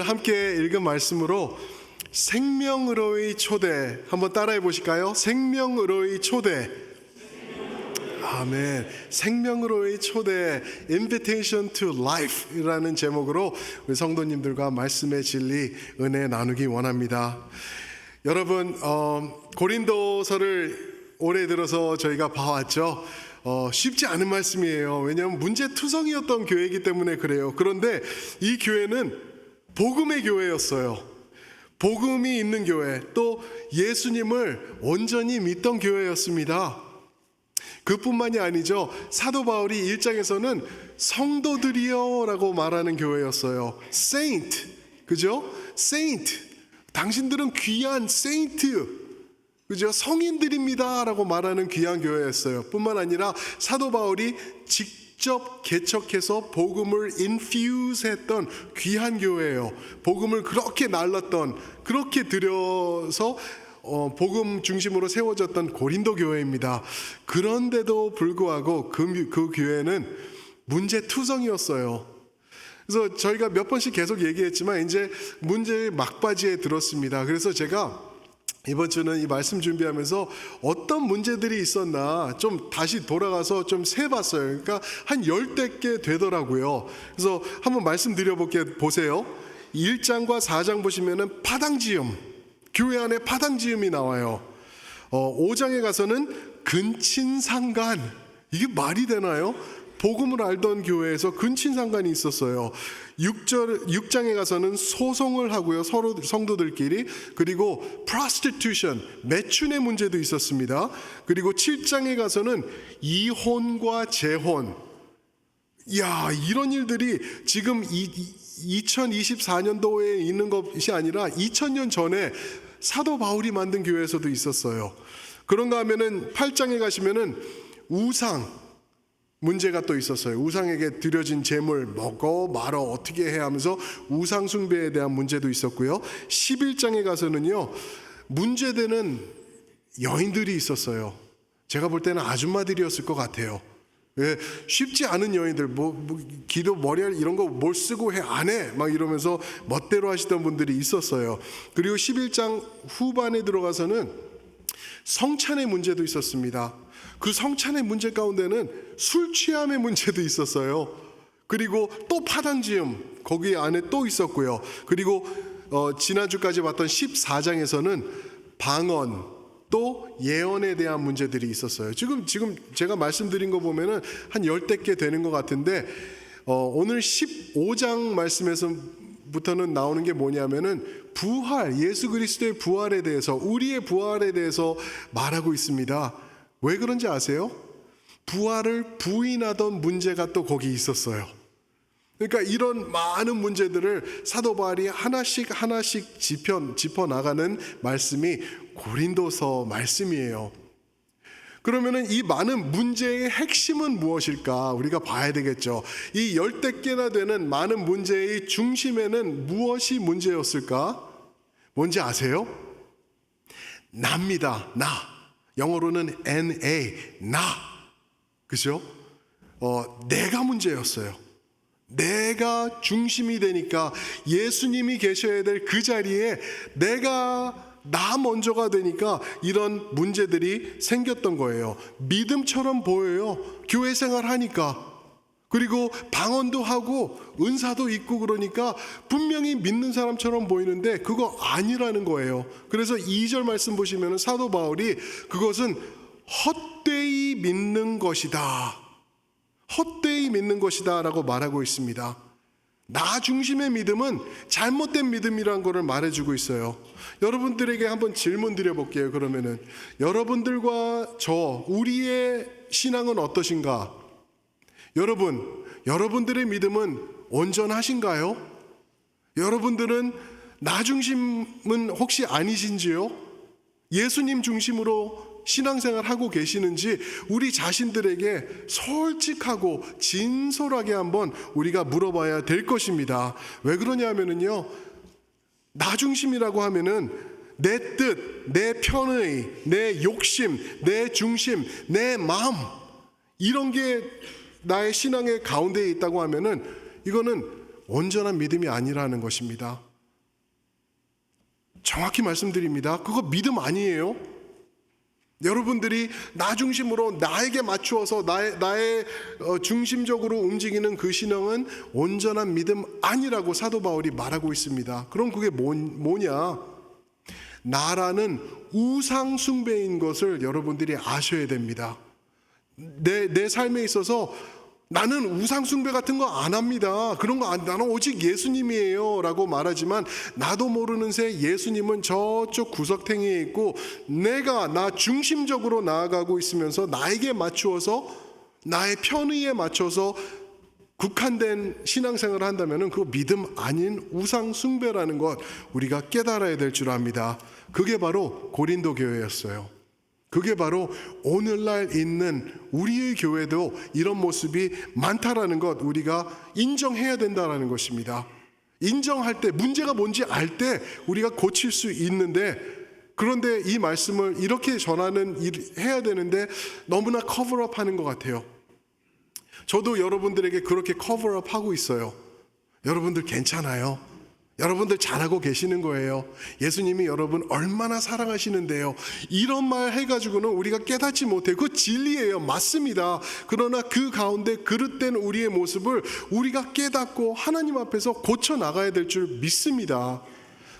오늘 함께 읽은 말씀으로 생명으로의 초대 한번 따라해 보실까요? 생명으로의 초대. 아멘. 생명으로의 초대, Invitation to Life이라는 제목으로 우리 성도님들과 말씀의 진리, 은혜 나누기 원합니다. 여러분, 고린도서를 올해 들어서 저희가 봐왔죠. 쉽지 않은 말씀이에요. 왜냐하면 문제투성이었던 교회이기 때문에 그래요. 그런데 이 교회는 복음의 교회였어요. 복음이 있는 교회, 또 예수님을 온전히 믿던 교회였습니다. 그뿐만이 아니죠. 사도 바울이 1장에서는 성도들이여 라고 말하는 교회였어요. Saint, 그죠? Saint, 당신들은 귀한 Saint, 그죠? 성인들입니다 라고 말하는 귀한 교회였어요. 뿐만 아니라 사도 바울이 직접 개척해서 복음을 인퓨즈했던 귀한 교회예요. 복음을 그렇게 날랐던, 그렇게 들여서 복음 중심으로 세워졌던 고린도 교회입니다. 그런데도 불구하고 그 교회는 문제투성이었어요. 그래서 저희가 몇 번씩 계속 얘기했지만 이제 문제의 막바지에 들었습니다. 그래서 제가 이번 주는 이 말씀 준비하면서 어떤 문제들이 있었나 좀 다시 돌아가서 좀 세봤어요. 그러니까 한 10대 개 되더라고요. 그래서 한번 말씀드려볼게요. 보세요. 1장과 4장 보시면은 파당지음, 교회 안에 파당지음이 나와요. 5장에 가서는 근친상간, 이게 말이 되나요? 복음을 알던 교회에서 근친상간이 있었어요. 6장에 가서는 소송을 하고요, 서로 성도들끼리. 그리고 prostitution, 매춘의 문제도 있었습니다. 그리고 7장에 가서는 이혼과 재혼. 이야, 이런 일들이 지금 2024년도에 있는 것이 아니라 2000년 전에 사도 바울이 만든 교회에서도 있었어요. 그런가 하면은 8장에 가시면은 우상 문제가 또 있었어요. 우상에게 드려진 제물 먹어 말어 어떻게 해야 하면서 우상 숭배에 대한 문제도 있었고요. 11장에 가서는요, 문제되는 여인들이 있었어요. 제가 볼 때는 아줌마들이었을 것 같아요. 예, 쉽지 않은 여인들, 기도 머리알 이런 거 뭘 쓰고 해 안 해 막 이러면서 멋대로 하시던 분들이 있었어요. 그리고 11장 후반에 들어가서는 성찬의 문제도 있었습니다. 그 성찬의 문제 가운데는 술 취함의 문제도 있었어요. 그리고 또 파당지음 거기 안에 또 있었고요. 그리고 지난주까지 봤던 14장에서는 방언 또 예언에 대한 문제들이 있었어요. 지금 제가 말씀드린 거 보면은 한 10대 개 되는 것 같은데, 오늘 15장 말씀에서부터는 나오는 게 뭐냐면은 부활, 예수 그리스도의 부활에 대해서, 우리의 부활에 대해서 말하고 있습니다. 왜 그런지 아세요? 부활을 부인하던 문제가 또 거기 있었어요. 그러니까 이런 많은 문제들을 사도 바울이 하나씩 짚어 나가는 말씀이 고린도서 말씀이에요. 그러면은 이 많은 문제의 핵심은 무엇일까? 우리가 봐야 되겠죠. 이 10대 개나 되는 많은 문제의 중심에는 무엇이 문제였을까? 뭔지 아세요? 나입니다. 나. 영어로는 NA, 나. 그죠? 내가 문제였어요. 내가 중심이 되니까 예수님이 계셔야 될 그 자리에 나 먼저가 되니까 이런 문제들이 생겼던 거예요. 믿음처럼 보여요. 교회 생활 하니까. 그리고 방언도 하고 은사도 있고 그러니까 분명히 믿는 사람처럼 보이는데 그거 아니라는 거예요. 그래서 2절 말씀 보시면 사도 바울이 그것은 헛되이 믿는 것이다. 헛되이 믿는 것이다 라고 말하고 있습니다. 나 중심의 믿음은 잘못된 믿음이라는 것을 말해주고 있어요. 여러분들에게 한번 질문 드려볼게요. 그러면은 여러분들과 우리의 신앙은 어떠신가? 여러분들의 믿음은 온전하신가요? 여러분들은 나 중심은 혹시 아니신지요? 예수님 중심으로 신앙생활 하고 계시는지 우리 자신들에게 솔직하고 진솔하게 한번 우리가 물어봐야 될 것입니다. 왜 그러냐면요, 나 중심이라고 하면은 내 뜻, 내 편의, 내 욕심, 내 중심, 내 마음, 이런 게 나의 신앙의 가운데에 있다고 하면은 이거는 온전한 믿음이 아니라는 것입니다. 정확히 말씀드립니다. 그거 믿음 아니에요. 여러분들이 나 중심으로 나에게 맞추어서 나의 중심적으로 움직이는 그 신앙은 온전한 믿음 아니라고 사도 바울이 말하고 있습니다. 그럼 그게 뭐냐? 나라는 우상 숭배인 것을 여러분들이 아셔야 됩니다. 내 삶에 있어서 나는 우상 숭배 같은 거 안 합니다. 그런 거 나는 오직 예수님이에요 라고 말하지만 나도 모르는 새 예수님은 저쪽 구석탱이에 있고 내가 나 중심적으로 나아가고 있으면서 나에게 맞추어서 나의 편의에 맞춰서 국한된 신앙생활을 한다면 그거 믿음 아닌 우상 숭배라는 것 우리가 깨달아야 될 줄 압니다. 그게 바로 고린도 교회였어요. 그게 바로 오늘날 있는 우리의 교회도 이런 모습이 많다라는 것 우리가 인정해야 된다는 것입니다. 인정할 때 문제가 뭔지 알 때 우리가 고칠 수 있는데 그런데 이 말씀을 이렇게 해야 되는데 너무나 커버업 하는 것 같아요. 저도 여러분들에게 그렇게 커버업 하고 있어요. 여러분들 괜찮아요. 여러분들 잘하고 계시는 거예요. 예수님이 여러분 얼마나 사랑하시는데요. 이런 말 해가지고는 우리가 깨닫지 못해요. 그거 진리예요. 맞습니다. 그러나 그 가운데 그릇된 우리의 모습을 우리가 깨닫고 하나님 앞에서 고쳐 나가야 될 줄 믿습니다.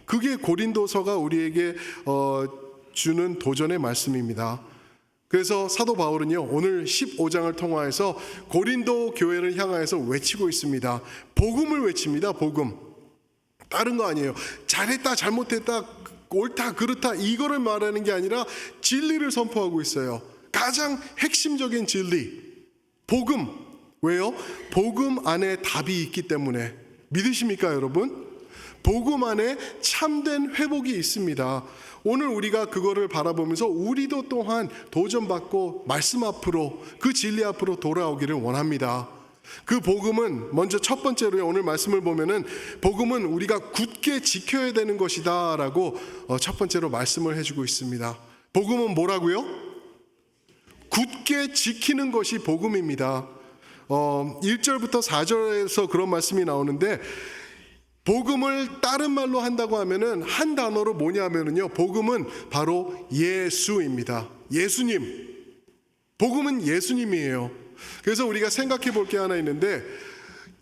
그게 고린도서가 우리에게 주는 도전의 말씀입니다. 그래서 사도 바울은요 오늘 15장을 통하여서 고린도 교회를 향하여서 외치고 있습니다. 복음을 외칩니다. 복음. 다른 거 아니에요. 잘했다 잘못했다 옳다 그렇다 이거를 말하는 게 아니라 진리를 선포하고 있어요. 가장 핵심적인 진리 복음. 왜요? 복음 안에 답이 있기 때문에. 믿으십니까 여러분? 복음 안에 참된 회복이 있습니다. 오늘 우리가 그거를 바라보면서 우리도 또한 도전받고 말씀 앞으로 그 진리 앞으로 돌아오기를 원합니다. 그 복음은 먼저 첫 번째로 오늘 말씀을 보면은 복음은 우리가 굳게 지켜야 되는 것이다 라고 첫 번째로 말씀을 해주고 있습니다. 복음은 뭐라고요? 굳게 지키는 것이 복음입니다. 1절부터 4절에서 그런 말씀이 나오는데 복음을 다른 말로 한다고 하면은 한 단어로 뭐냐면은요 복음은 바로 예수입니다. 예수님. 복음은 예수님이에요. 그래서 우리가 생각해 볼 게 하나 있는데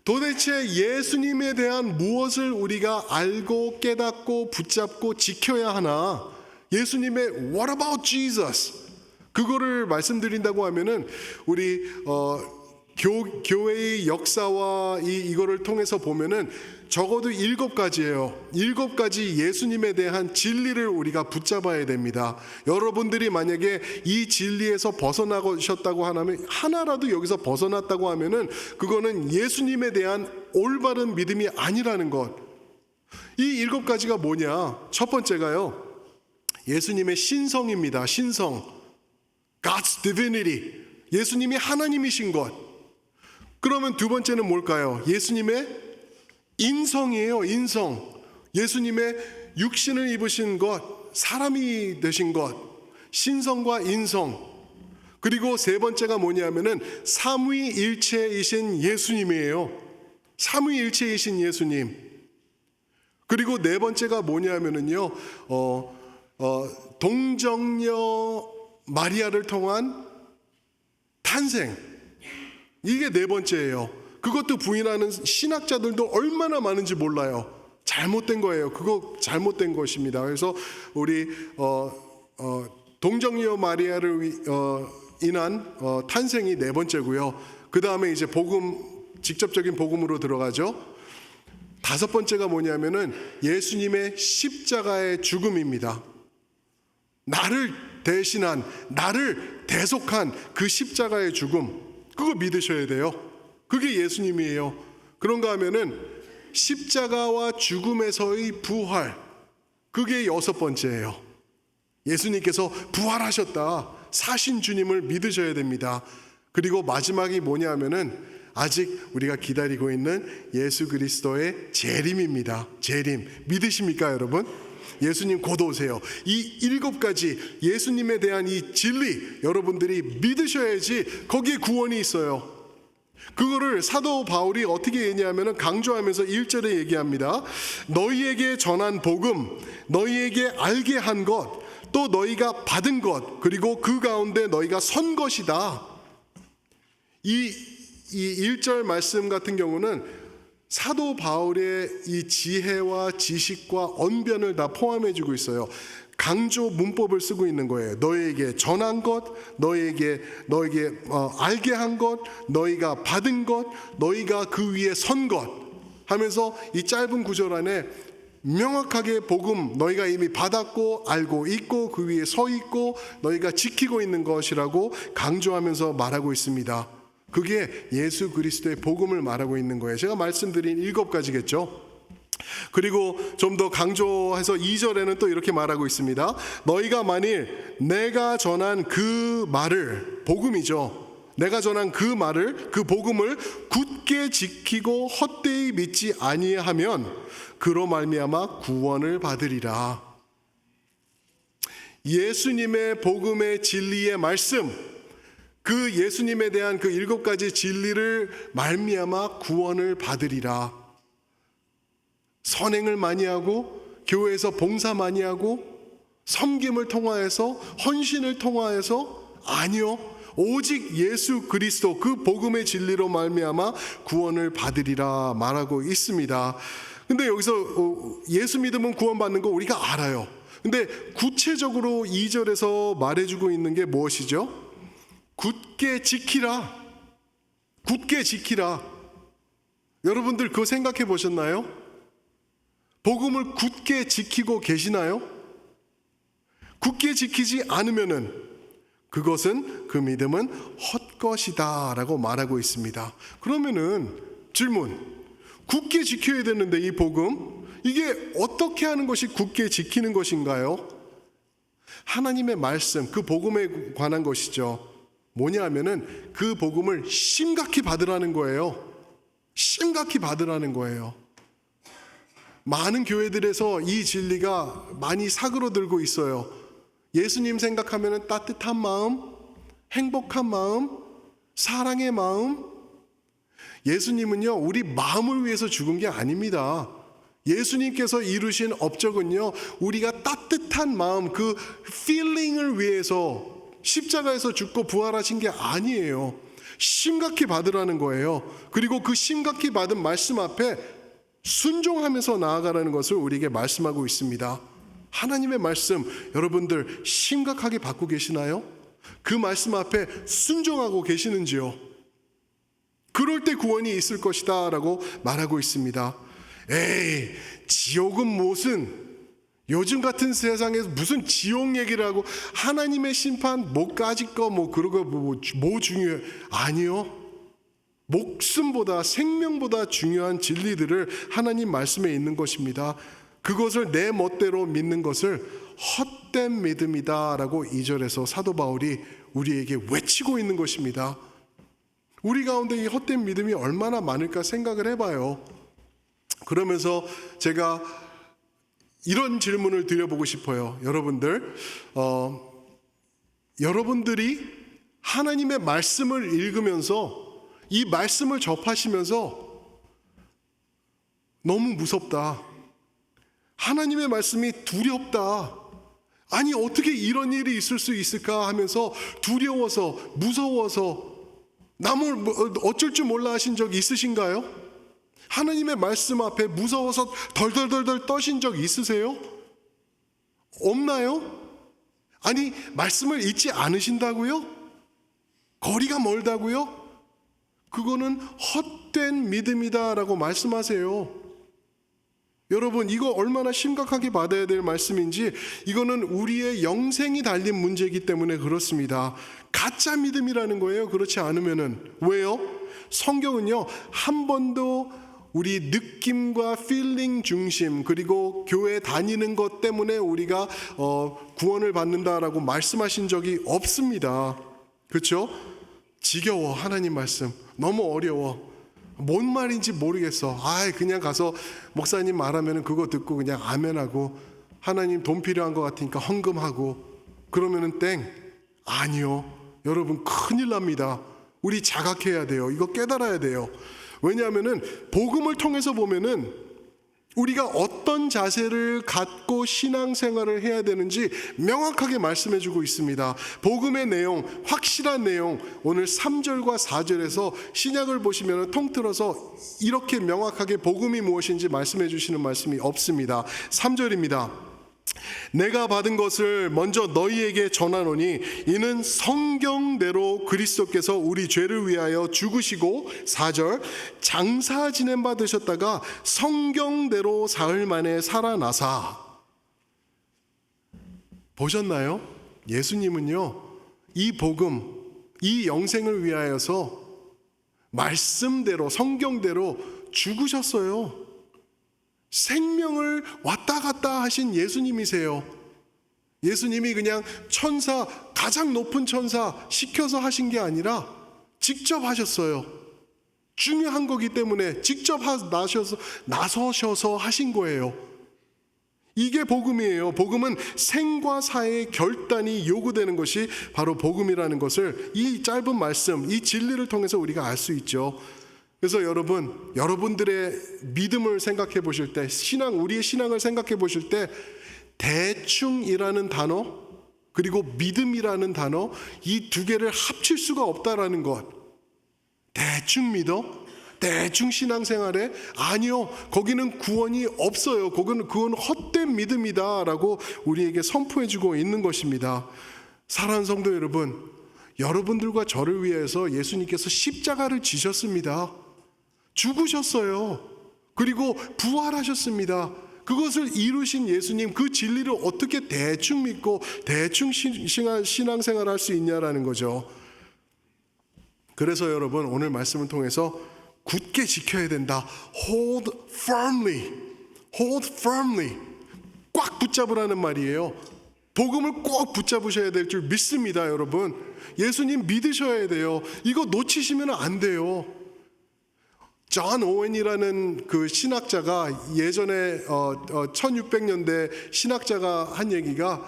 도대체 예수님에 대한 무엇을 우리가 알고 깨닫고 붙잡고 지켜야 하나? 예수님의 What about Jesus? 그거를 말씀드린다고 하면은 우리 교회의 역사와 이거를 통해서 보면은 적어도 7가지예요. 7가지 예수님에 대한 진리를 우리가 붙잡아야 됩니다. 여러분들이 만약에 이 진리에서 벗어나셨다고 하면 하나라도 여기서 벗어났다고 하면은 그거는 예수님에 대한 올바른 믿음이 아니라는 것. 이 7가지가 뭐냐? 첫 번째가요. 예수님의 신성입니다. 신성. God's divinity. 예수님이 하나님이신 것. 그러면 두 번째는 뭘까요? 예수님의 인성이에요. 인성. 예수님의 육신을 입으신 것, 사람이 되신 것, 신성과 인성. 그리고 세 번째가 뭐냐면은 삼위일체이신 예수님이에요. 삼위일체이신 예수님. 그리고 네 번째가 뭐냐면은요, 동정녀 마리아를 통한 탄생. 이게 네 번째예요. 그것도 부인하는 신학자들도 얼마나 많은지 몰라요. 잘못된 거예요. 그거 잘못된 것입니다. 그래서 우리 동정녀 마리아를 인한 탄생이 네 번째고요. 그 다음에 이제 복음, 직접적인 복음으로 들어가죠. 다섯 번째가 뭐냐면은 예수님의 십자가의 죽음입니다. 나를 대신한, 나를 대속한 그 십자가의 죽음. 그거 믿으셔야 돼요. 그게 예수님이에요. 그런가 하면은 십자가와 죽음에서의 부활. 그게 여섯 번째예요. 예수님께서 부활하셨다. 사신 주님을 믿으셔야 됩니다. 그리고 마지막이 뭐냐면은 아직 우리가 기다리고 있는 예수 그리스도의 재림입니다. 재림. 믿으십니까, 여러분? 예수님 곧 오세요. 이 7가지 예수님에 대한 이 진리 여러분들이 믿으셔야지 거기에 구원이 있어요. 그거를 사도 바울이 어떻게 얘기하면 강조하면서 1절에 얘기합니다. 너희에게 전한 복음, 너희에게 알게 한 것, 또 너희가 받은 것, 그리고 그 가운데 너희가 선 것이다. 이 1절 말씀 같은 경우는 사도 바울의 이 지혜와 지식과 언변을 다 포함해주고 있어요. 강조 문법을 쓰고 있는 거예요. 너에게 전한 것, 너에게 알게 한 것, 너희가 받은 것, 너희가 그 위에 선 것 하면서 이 짧은 구절 안에 명확하게 복음 너희가 이미 받았고 알고 있고 그 위에 서 있고 너희가 지키고 있는 것이라고 강조하면서 말하고 있습니다. 그게 예수 그리스도의 복음을 말하고 있는 거예요. 제가 말씀드린 7가지겠죠. 그리고 좀 더 강조해서 2절에는 또 이렇게 말하고 있습니다. 너희가 만일 내가 전한 그 말을, 복음이죠, 내가 전한 그 말을, 그 복음을 굳게 지키고 헛되이 믿지 아니하면 그로 말미암아 구원을 받으리라. 예수님의 복음의 진리의 말씀, 그 예수님에 대한 그 7가지 진리를 말미암아 구원을 받으리라. 선행을 많이 하고 교회에서 봉사 많이 하고 섬김을 통하여서 헌신을 통하여서 아니요, 오직 예수 그리스도 그 복음의 진리로 말미암아 구원을 받으리라 말하고 있습니다. 근데 여기서 예수 믿으면 구원받는 거 우리가 알아요. 근데 구체적으로 2절에서 말해주고 있는 게 무엇이죠? 굳게 지키라. 굳게 지키라. 여러분들 그거 생각해 보셨나요? 복음을 굳게 지키고 계시나요? 굳게 지키지 않으면은 그것은, 그 믿음은 헛것이다 라고 말하고 있습니다. 그러면은 질문, 굳게 지켜야 되는데 이 복음, 이게 어떻게 하는 것이 굳게 지키는 것인가요? 하나님의 말씀, 그 복음에 관한 것이죠. 뭐냐 하면은 그 복음을 심각히 받으라는 거예요. 심각히 받으라는 거예요. 많은 교회들에서 이 진리가 많이 사그러들고 있어요. 예수님 생각하면 따뜻한 마음, 행복한 마음, 사랑의 마음. 예수님은요, 우리 마음을 위해서 죽은 게 아닙니다. 예수님께서 이루신 업적은요, 우리가 따뜻한 마음, 그 feeling을 위해서 십자가에서 죽고 부활하신 게 아니에요. 심각히 받으라는 거예요. 그리고 그 심각히 받은 말씀 앞에 순종하면서 나아가라는 것을 우리에게 말씀하고 있습니다. 하나님의 말씀 여러분들 심각하게 받고 계시나요? 그 말씀 앞에 순종하고 계시는지요? 그럴 때 구원이 있을 것이다 라고 말하고 있습니다. 에이, 지옥은 무슨, 요즘 같은 세상에서 무슨 지옥 얘기를 하고 하나님의 심판 뭐까짓 거 그러고 뭐 중요해? 아니요. 목숨보다, 생명보다 중요한 진리들을 하나님 말씀에 있는 것입니다. 그것을 내 멋대로 믿는 것을 헛된 믿음이다 라고 2절에서 사도 바울이 우리에게 외치고 있는 것입니다. 우리 가운데 이 헛된 믿음이 얼마나 많을까 생각을 해봐요. 그러면서 제가 이런 질문을 드려보고 싶어요. 여러분들이 하나님의 말씀을 읽으면서 이 말씀을 접하시면서 너무 무섭다, 하나님의 말씀이 두렵다, 아니 어떻게 이런 일이 있을 수 있을까 하면서 두려워서 무서워서 남을 어쩔 줄 몰라 하신 적 있으신가요? 하나님의 말씀 앞에 무서워서 덜덜덜덜 떠신 적 있으세요? 없나요? 아니 말씀을 잊지 않으신다고요? 거리가 멀다고요? 그거는 헛된 믿음이다 라고 말씀하세요. 여러분, 이거 얼마나 심각하게 받아야 될 말씀인지, 이거는 우리의 영생이 달린 문제이기 때문에 그렇습니다. 가짜 믿음이라는 거예요. 그렇지 않으면은. 왜요? 성경은요, 한 번도 우리 느낌과 필링 중심, 그리고 교회 다니는 것 때문에 우리가 구원을 받는다라고 말씀하신 적이 없습니다. 그렇죠? 지겨워, 하나님 말씀 너무 어려워, 뭔 말인지 모르겠어, 그냥 가서 목사님 말하면 그거 듣고 그냥 아멘하고, 하나님 돈 필요한 것 같으니까 헌금하고 그러면은 땡. 아니요, 여러분 큰일 납니다. 우리 자각해야 돼요. 이거 깨달아야 돼요. 왜냐하면은 복음을 통해서 보면은 우리가 어떤 자세를 갖고 신앙생활을 해야 되는지 명확하게 말씀해주고 있습니다. 복음의 내용, 확실한 내용, 오늘 3절과 4절에서 신약을 보시면 통틀어서 이렇게 명확하게 복음이 무엇인지 말씀해 주시는 말씀이 없습니다. 3절입니다. 내가 받은 것을 먼저 너희에게 전하노니 이는 성경대로 그리스도께서 우리 죄를 위하여 죽으시고 4절 장사 지냄 받으셨다가 성경대로 사흘 만에 살아나사. 보셨나요? 예수님은요 이 복음, 이 영생을 위하여서 말씀대로 성경대로 죽으셨어요. 생명을 왔다 갔다 하신 예수님이세요. 예수님이 그냥 천사, 가장 높은 천사 시켜서 하신 게 아니라 직접 하셨어요. 중요한 거기 때문에 직접 나서셔서 하신 거예요. 이게 복음이에요. 복음은 생과 사의 결단이 요구되는 것이 바로 복음이라는 것을 이 짧은 말씀, 이 진리를 통해서 우리가 알 수 있죠. 그래서 여러분들의 믿음을 생각해 보실 때, 우리의 신앙을 생각해 보실 때 대충이라는 단어 그리고 믿음이라는 단어, 이 두 개를 합칠 수가 없다라는 것. 대충 믿어? 대충 신앙생활에? 아니요, 거기는 구원이 없어요. 그건 헛된 믿음이다라고 우리에게 선포해주고 있는 것입니다. 사랑하는 성도 여러분, 여러분들과 저를 위해서 예수님께서 십자가를 지셨습니다. 죽으셨어요. 그리고 부활하셨습니다. 그것을 이루신 예수님, 그 진리를 어떻게 대충 믿고 대충 신앙생활 할 수 있냐라는 거죠. 그래서 여러분, 오늘 말씀을 통해서 굳게 지켜야 된다. Hold firmly. Hold firmly. 꽉 붙잡으라는 말이에요. 복음을 꼭 붙잡으셔야 될 줄 믿습니다, 여러분. 예수님 믿으셔야 돼요. 이거 놓치시면 안 돼요. 존 오웬이라는 그 신학자가 예전에 1600년대 신학자가 한 얘기가,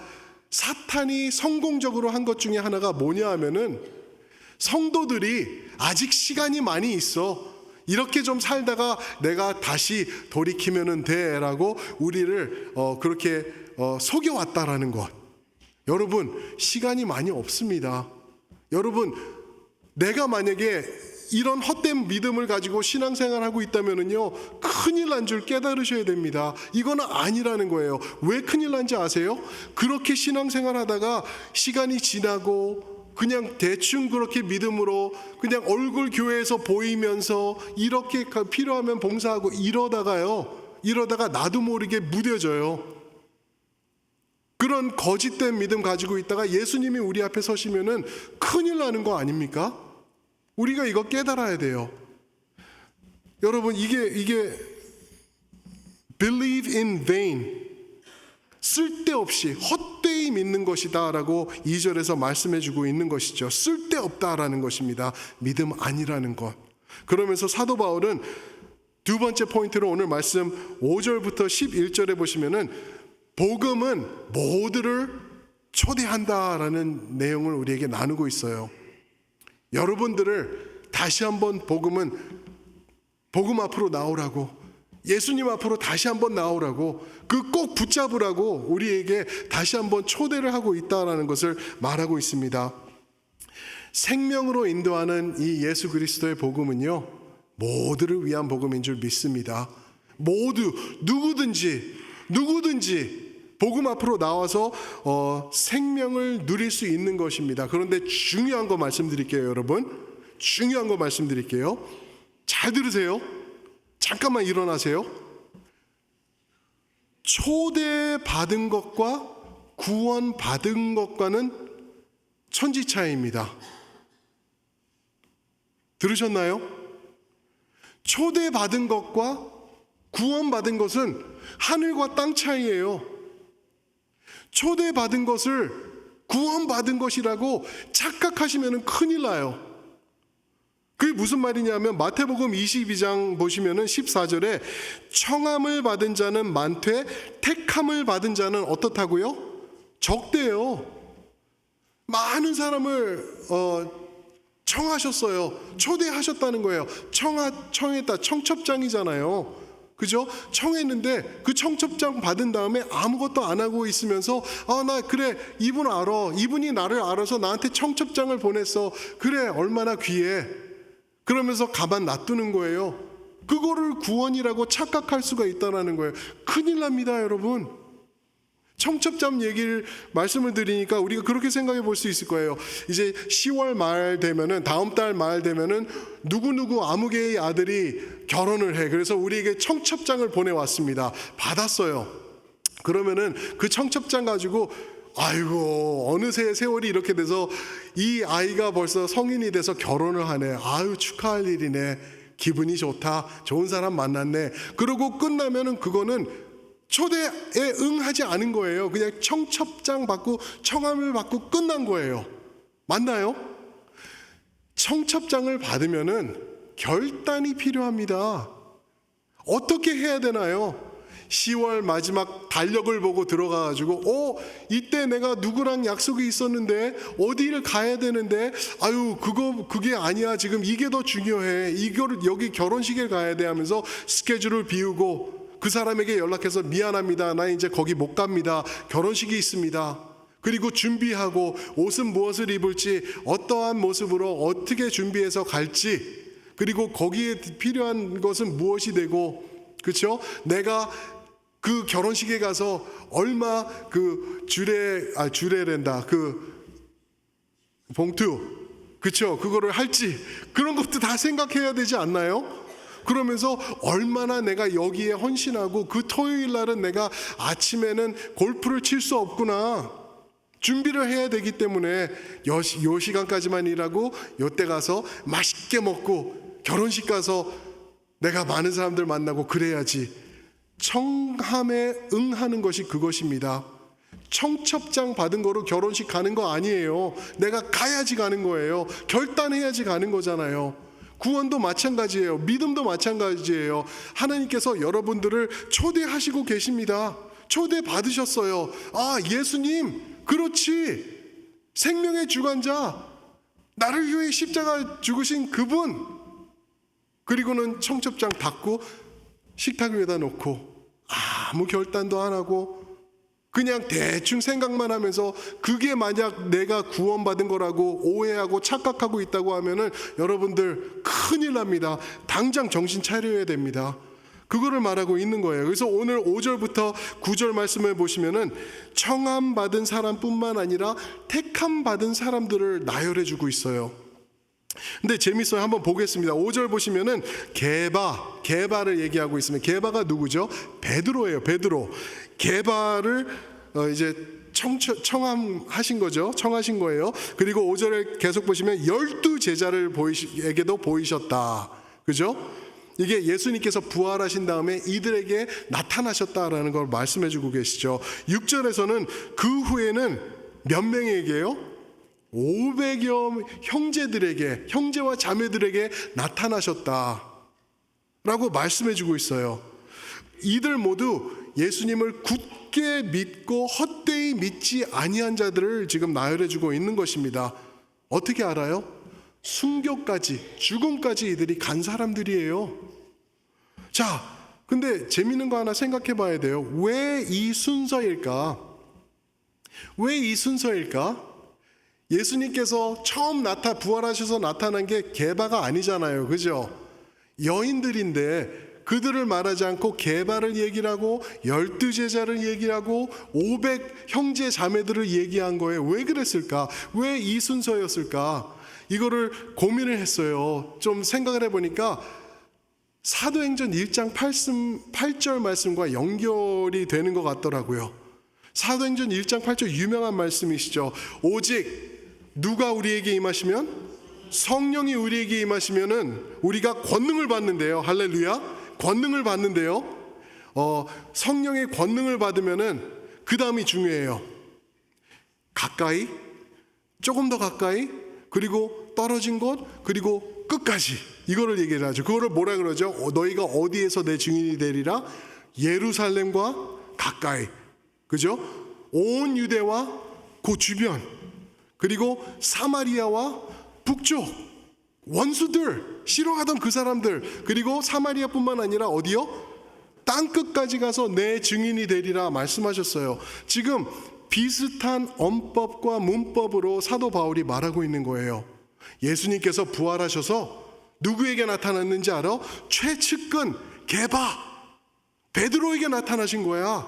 사탄이 성공적으로 한 것 중에 하나가 뭐냐 하면은, 성도들이 아직 시간이 많이 있어, 이렇게 좀 살다가 내가 다시 돌이키면 돼라고 우리를 그렇게 속여왔다라는 것. 여러분, 시간이 많이 없습니다. 여러분, 내가 만약에 이런 헛된 믿음을 가지고 신앙생활하고 있다면은요, 큰일 난 줄 깨달으셔야 됩니다. 이거는 아니라는 거예요. 왜 큰일 난지 아세요? 그렇게 신앙생활하다가 시간이 지나고 그냥 대충 그렇게 믿음으로 그냥 얼굴 교회에서 보이면서 이렇게 필요하면 봉사하고 이러다가 나도 모르게 무뎌져요. 그런 거짓된 믿음 가지고 있다가 예수님이 우리 앞에 서시면은 큰일 나는 거 아닙니까? 우리가 이거 깨달아야 돼요. 여러분, 이게 believe in vain, 쓸데없이 헛되이 믿는 것이다 라고 2절에서 말씀해 주고 있는 것이죠. 쓸데없다라는 것입니다. 믿음 아니라는 것. 그러면서 사도 바울은 두 번째 포인트로 오늘 말씀 5절부터 11절에 보시면은 복음은 모두를 초대한다라는 내용을 우리에게 나누고 있어요. 여러분들을 다시 한번 복음 앞으로 나오라고, 예수님 앞으로 다시 한번 나오라고, 그 꼭 붙잡으라고 우리에게 다시 한번 초대를 하고 있다라는 것을 말하고 있습니다. 생명으로 인도하는 이 예수 그리스도의 복음은요, 모두를 위한 복음인 줄 믿습니다. 모두 누구든지 복음 앞으로 나와서 생명을 누릴 수 있는 것입니다. 그런데 중요한 거 말씀드릴게요, 여러분. 중요한 거 말씀드릴게요. 잘 들으세요. 잠깐만 일어나세요. 초대받은 것과 구원받은 것과는 천지차이입니다. 들으셨나요? 초대받은 것과 구원받은 것은 하늘과 땅 차이예요. 초대받은 것을 구원받은 것이라고 착각하시면 큰일 나요. 그게 무슨 말이냐면 마태복음 22장 보시면은 14절에 청함을 받은 자는 많되 택함을 받은 자는 어떻다고요? 적대요. 많은 사람을 청하셨어요. 초대하셨다는 거예요. 청했다. 청첩장이잖아요. 그죠? 청했는데 그 청첩장 받은 다음에 아무것도 안 하고 있으면서 나 그래, 이분 알아. 이분이 나를 알아서 나한테 청첩장을 보냈어. 그래, 얼마나 귀해. 그러면서 가만 놔두는 거예요. 그거를 구원이라고 착각할 수가 있다는 거예요. 큰일 납니다, 여러분. 청첩장 얘기를 말씀을 드리니까 우리가 그렇게 생각해 볼 수 있을 거예요. 이제 10월 말 되면은, 다음 달 말 되면은 누구누구 아무개의 아들이 결혼을 해. 그래서 우리에게 청첩장을 보내왔습니다. 받았어요. 그러면은 그 청첩장 가지고 아이고, 어느새 세월이 이렇게 돼서 이 아이가 벌써 성인이 돼서 결혼을 하네. 아유, 축하할 일이네. 기분이 좋다. 좋은 사람 만났네. 그러고 끝나면은 그거는 초대에 응하지 않은 거예요. 그냥 청첩장 받고 청함을 받고 끝난 거예요. 맞나요? 청첩장을 받으면은 결단이 필요합니다. 어떻게 해야 되나요? 10월 마지막 달력을 보고 들어가가지고 이때 내가 누구랑 약속이 있었는데 어디를 가야 되는데 그게 아니야. 지금 이게 더 중요해. 이거를 여기 결혼식에 가야 돼 하면서 스케줄을 비우고 그 사람에게 연락해서 미안합니다. 나 이제 거기 못 갑니다. 결혼식이 있습니다. 그리고 준비하고 옷은 무엇을 입을지, 어떠한 모습으로 어떻게 준비해서 갈지, 그리고 거기에 필요한 것은 무엇이 되고, 그렇죠? 내가 그 결혼식에 가서 얼마 그 주례랜다. 그 봉투, 그렇죠? 그거를 할지, 그런 것도 다 생각해야 되지 않나요? 그러면서 얼마나 내가 여기에 헌신하고 그 토요일 날은 내가 아침에는 골프를 칠 수 없구나. 준비를 해야 되기 때문에 요 시간까지만 일하고 요때 가서 맛있게 먹고 결혼식 가서 내가 많은 사람들 만나고 그래야지. 청함에 응하는 것이 그것입니다. 청첩장 받은 거로 결혼식 가는 거 아니에요. 내가 가야지 가는 거예요. 결단해야지 가는 거잖아요. 구원도 마찬가지예요. 믿음도 마찬가지예요. 하나님께서 여러분들을 초대하시고 계십니다. 초대 받으셨어요. 예수님, 그렇지. 생명의 주관자, 나를 위해 십자가 죽으신 그분. 그리고는 청첩장 받고 식탁 위에다 놓고 아무 결단도 안 하고 그냥 대충 생각만 하면서 그게 만약 내가 구원받은 거라고 오해하고 착각하고 있다고 하면은 여러분들 큰일 납니다. 당장 정신 차려야 됩니다. 그거를 말하고 있는 거예요. 그래서 오늘 5절부터 9절 말씀을 보시면은 청함 받은 사람뿐만 아니라 택함 받은 사람들을 나열해 주고 있어요. 근데 재밌어요. 한번 보겠습니다. 5절 보시면은 게바를 얘기하고 있으면, 게바가 누구죠? 베드로예요. 베드로. 게바를 이제 청함하신 거죠. 청하신 거예요. 그리고 5절에 계속 보시면 12제자에게도 보이셨다. 그죠? 이게 예수님께서 부활하신 다음에 이들에게 나타나셨다라는 걸 말씀해 주고 계시죠. 6절에서는 그 후에는 몇 명에게요? 500여 형제들에게, 형제와 자매들에게 나타나셨다 라고 말씀해 주고 있어요. 이들 모두 예수님을 굳게 믿고 헛되이 믿지 아니한 자들을 지금 나열해 주고 있는 것입니다. 어떻게 알아요? 순교까지, 죽음까지 이들이 간 사람들이에요. 자, 근데 재밌는 거 하나 생각해 봐야 돼요. 왜 이 순서일까? 왜 이 순서일까? 예수님께서 처음 부활하셔서 나타난 게 게바가 아니잖아요. 그죠? 여인들인데 그들을 말하지 않고 게바를 얘기를 하고 12제자를 얘기를 하고 500 형제 자매들을 얘기한 거예요. 왜 그랬을까? 왜 이 순서였을까? 이거를 고민을 했어요. 좀 생각을 해보니까 사도행전 1장 8절 말씀과 연결이 되는 것 같더라고요. 사도행전 1장 8절 유명한 말씀이시죠. 오직 누가 우리에게 임하시면? 성령이 우리에게 임하시면은 우리가 권능을 받는데요. 할렐루야. 권능을 받는데요. 성령의 권능을 받으면은 그 다음이 중요해요. 가까이, 조금 더 가까이, 그리고 떨어진 곳, 그리고 끝까지. 이거를 얘기를 하죠. 그거를 뭐라 그러죠? 너희가 어디에서 내 증인이 되리라? 예루살렘과 가까이. 그죠? 온 유대와 그 주변, 그리고 사마리아와 북쪽, 원수들, 싫어하던 그 사람들, 그리고 사마리아뿐만 아니라 어디요? 땅끝까지 가서 내 증인이 되리라 말씀하셨어요. 지금 비슷한 언법과 문법으로 사도 바울이 말하고 있는 거예요. 예수님께서 부활하셔서 누구에게 나타났는지 알아? 최측근 게바 베드로에게 나타나신 거야.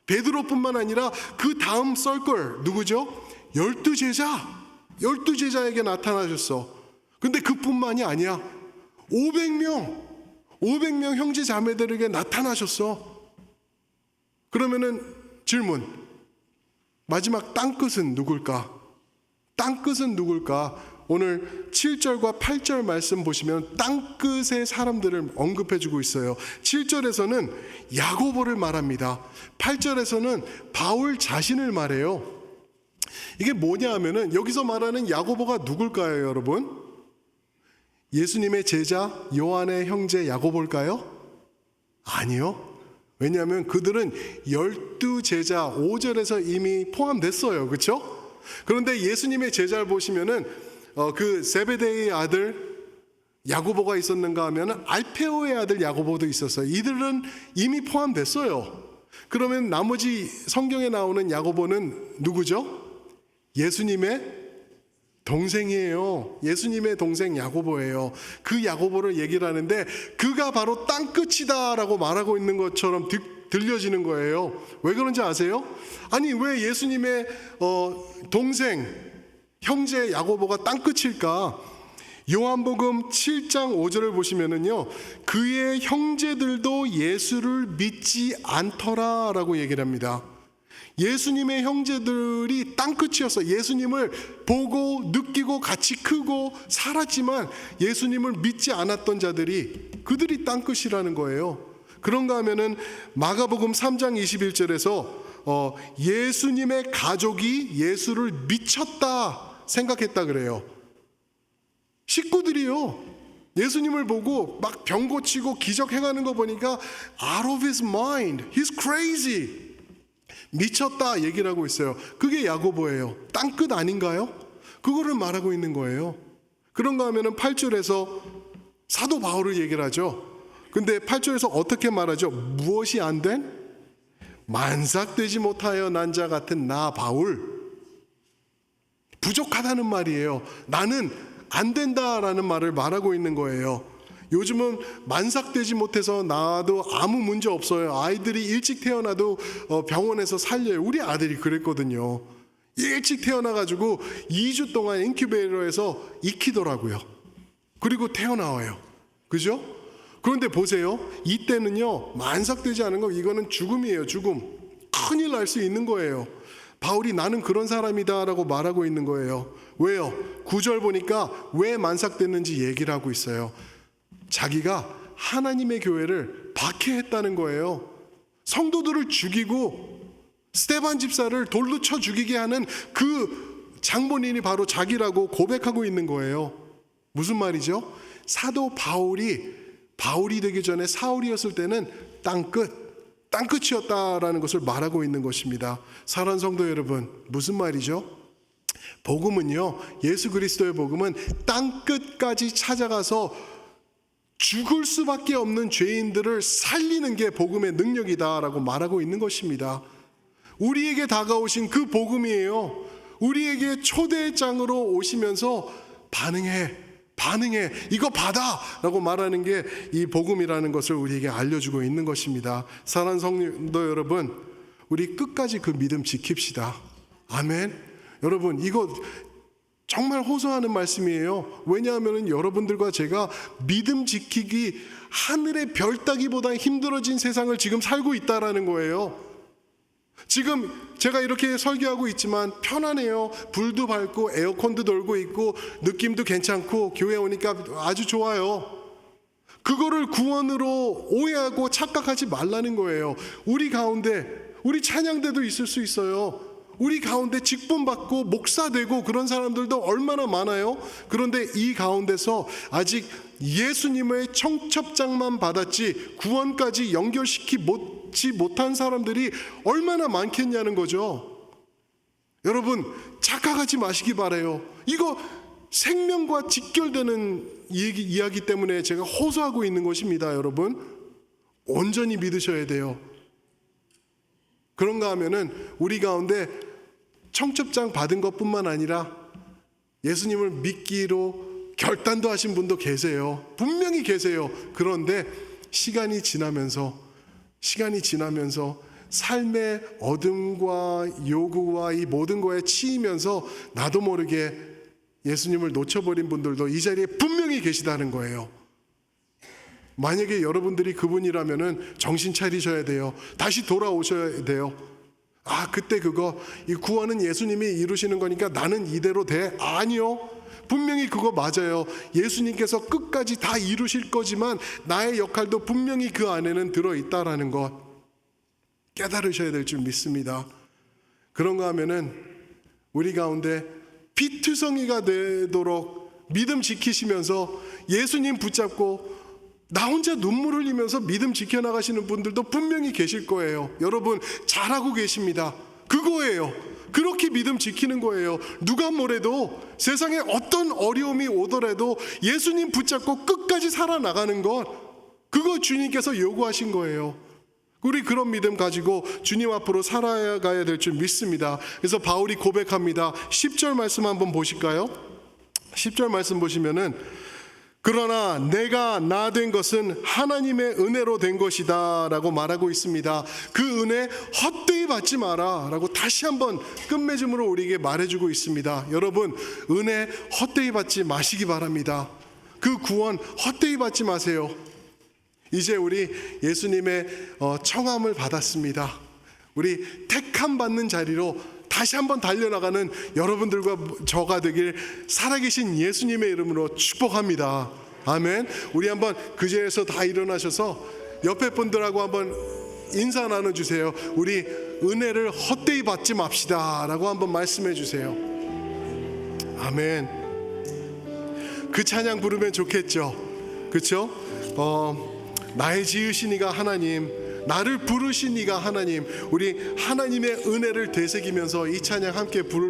베드로뿐만 아니라 그 다음 썰걸 누구죠? 12 제자에게 나타나셨어. 근데 그뿐만이 아니야. 500명 형제 자매들에게 나타나셨어. 그러면은 질문, 마지막 땅끝은 누굴까? 땅끝은 누굴까? 오늘 7절과 8절 말씀 보시면 땅끝의 사람들을 언급해주고 있어요. 7절에서는 야고보를 말합니다. 8절에서는 바울 자신을 말해요. 이게 뭐냐 하면은 여기서 말하는 야고보가 누굴까요, 여러분? 예수님의 제자 요한의 형제 야고보일까요? 아니요. 왜냐하면 그들은 12제자 5절에서 이미 포함됐어요. 그렇죠? 그런데 예수님의 제자를 보시면은 그 세베데의 아들 야고보가 있었는가 하면 알페오의 아들 야고보도 있었어요. 이들은 이미 포함됐어요. 그러면 나머지 성경에 나오는 야고보는 누구죠? 예수님의 동생이에요. 예수님의 동생 야고보예요. 그 야고보를 얘기를 하는데 그가 바로 땅끝이다라고 말하고 있는 것처럼 들려지는 거예요. 왜 그런지 아세요? 아니 왜 예수님의 동생 형제 야고보가 땅끝일까? 요한복음 7장 5절을 보시면은요, 그의 형제들도 예수를 믿지 않더라라고 얘기를 합니다. 예수님의 형제들이 땅끝이었어. 예수님을 보고 느끼고 같이 크고 살았지만 예수님을 믿지 않았던 자들이 그들이 땅끝이라는 거예요. 그런가 하면은 마가복음 3장 21절에서 예수님의 가족이 예수를 미쳤다 생각했다 그래요. 식구들이요. 예수님을 보고 막 병 고치고 기적 행하는 거 보니까 out of his mind, he's crazy. 미쳤다 얘기를 하고 있어요. 그게 야고보예요. 땅끝 아닌가요? 그거를 말하고 있는 거예요. 그런가 하면은 8절에서 사도 바울을 얘기를 하죠. 근데 8절에서 어떻게 말하죠? 무엇이 안 된? 만삭되지 못하여 난 자 같은 나 바울. 부족하다는 말이에요. 나는 안 된다라는 말을 말하고 있는 거예요. 요즘은 만삭되지 못해서 나도 아무 문제 없어요. 아이들이 일찍 태어나도 병원에서 살려요. 우리 아들이 그랬거든요. 일찍 태어나가지고 2주 동안 인큐베이터에서 익히더라고요. 그리고 태어나와요. 그죠? 그런데 보세요. 이때는요, 만삭되지 않은 거 이거는 죽음이에요. 죽음. 큰일 날 수 있는 거예요. 바울이 나는 그런 사람이다 라고 말하고 있는 거예요. 왜요? 9절 보니까 왜 만삭됐는지 얘기를 하고 있어요. 자기가 하나님의 교회를 박해했다는 거예요. 성도들을 죽이고 스데반 집사를 돌로 쳐 죽이게 하는 그 장본인이 바로 자기라고 고백하고 있는 거예요. 무슨 말이죠? 사도 바울이 되기 전에 사울이었을 때는 땅끝이었다라는 것을 말하고 있는 것입니다. 사랑하는 성도 여러분, 무슨 말이죠? 복음은요, 예수 그리스도의 복음은 땅끝까지 찾아가서 죽을 수밖에 없는 죄인들을 살리는 게 복음의 능력이다라고 말하고 있는 것입니다. 우리에게 다가오신 그 복음이에요. 우리에게 초대장으로 오시면서 반응해 이거 받아 라고 말하는 게 이 복음이라는 것을 우리에게 알려주고 있는 것입니다. 사랑하는 성도 여러분, 우리 끝까지 그 믿음 지킵시다. 아멘. 여러분, 이거 정말 호소하는 말씀이에요. 왜냐하면 여러분들과 제가 믿음 지키기 하늘의 별 따기보다 힘들어진 세상을 지금 살고 있다라는 거예요. 지금 제가 이렇게 설교하고 있지만 편안해요. 불도 밝고 에어컨도 돌고 있고 느낌도 괜찮고 교회 오니까 아주 좋아요. 그거를 구원으로 오해하고 착각하지 말라는 거예요. 우리 가운데 우리 찬양대도 있을 수 있어요. 우리 가운데 직분 받고 목사 되고 그런 사람들도 얼마나 많아요. 그런데 이 가운데서 아직 예수님의 청첩장만 받았지 구원까지 연결시키지 못한 사람들이 얼마나 많겠냐는 거죠. 여러분, 착각하지 마시기 바래요. 이거 생명과 직결되는 이야기 때문에 제가 호소하고 있는 것입니다. 여러분, 온전히 믿으셔야 돼요. 그런가 하면은 우리 가운데 청첩장 받은 것뿐만 아니라 예수님을 믿기로 결단도 하신 분도 계세요. 분명히 계세요. 그런데 시간이 지나면서 삶의 어둠과 요구와 이 모든 거에 치이면서 나도 모르게 예수님을 놓쳐버린 분들도 이 자리에 분명히 계시다는 거예요. 만약에 여러분들이 그분이라면은 정신 차리셔야 돼요. 다시 돌아오셔야 돼요. 그때 이 구원은 예수님이 이루시는 거니까 나는 이대로 돼? 아니요. 분명히 그거 맞아요. 예수님께서 끝까지 다 이루실 거지만 나의 역할도 분명히 그 안에는 들어있다라는 것 깨달으셔야 될 줄 믿습니다. 그런가 하면은 우리 가운데 피투성이가 되도록 믿음 지키시면서 예수님 붙잡고 나 혼자 눈물 흘리면서 믿음 지켜나가시는 분들도 분명히 계실 거예요. 여러분 잘하고 계십니다. 그거예요. 그렇게 믿음 지키는 거예요. 누가 뭐래도 세상에 어떤 어려움이 오더라도 예수님 붙잡고 끝까지 살아나가는 것, 그거 주님께서 요구하신 거예요. 우리 그런 믿음 가지고 주님 앞으로 살아가야 될 줄 믿습니다. 그래서 바울이 고백합니다. 10절 말씀 한번 보실까요? 10절 말씀 보시면은 그러나 내가 나 된 것은 하나님의 은혜로 된 것이다 라고 말하고 있습니다. 그 은혜 헛되이 받지 마라 라고 다시 한번 끝맺음으로 우리에게 말해주고 있습니다. 여러분, 은혜 헛되이 받지 마시기 바랍니다. 그 구원 헛되이 받지 마세요. 이제 우리 예수님의 청함을 받았습니다. 우리 택함 받는 자리로 다시 한번 달려나가는 여러분들과 저가 되길 살아계신 예수님의 이름으로 축복합니다. 아멘. 우리 한번 그 자리에서 다 일어나셔서 옆에 분들하고 한번 인사 나눠주세요. 우리 은혜를 헛되이 받지 맙시다 라고 한번 말씀해 주세요. 아멘. 그 찬양 부르면 좋겠죠. 그렇죠? 나의 지으신 이가 하나님, 나를 부르신 이가 하나님, 우리 하나님의 은혜를 되새기면서 이 찬양 함께 부르